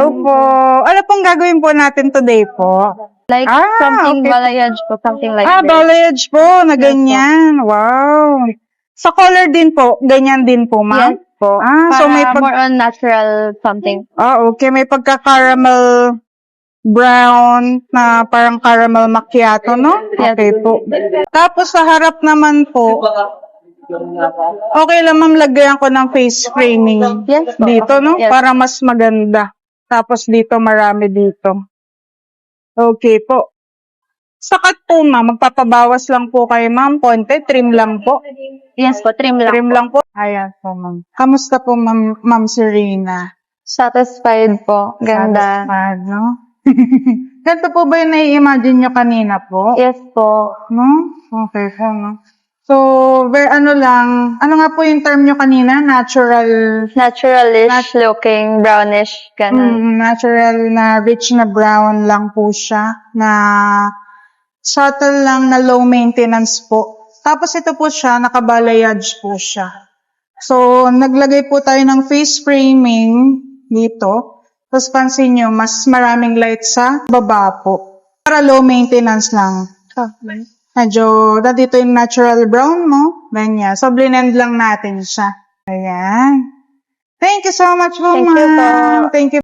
Hello po. Ano pong gagawin po natin today po? Like something balayage po, something like this. Balayage po, na ganyan. Wow. Sa color din po, ganyan din po, ma'am? Yes po. So may More on natural something. okay. May pagka-caramel brown na parang caramel macchiato, no? Yes. Okay po. Tapos sa harap naman po, okay lang ma'am, lagyan ko ng face framing. Yes po. Dito, no? Yes. Para mas maganda. Tapos dito, marami dito. Okay po. Sakat po, ma'am. Magpapabawas lang po kayo, ma'am. Konti. Trim lang po. Yes po, trim lang. Trim lang po. Ayan po, ma'am. Kamusta po, ma'am Serena? Satisfied po. Ganda. Satisfied, no? Ganito po ba yung nai-imagine nyo kanina po? Yes po. No? Okay po, no? So, ano nga po yung term nyo kanina? Natural, Naturalish looking, brownish, ganun. natural na rich na brown lang po siya. Na subtle lang na low maintenance po. Tapos ito po siya, nakabalayage po siya. So, naglagay po tayo ng face framing dito. Tapos pansin nyo, mas maraming light sa baba po. Para low maintenance lang. Medyo, dito yung natural brown mo. Ganyan. So, blend lang natin siya. Ayan. Thank you so much po, Thank you po. ma'am. Thank you.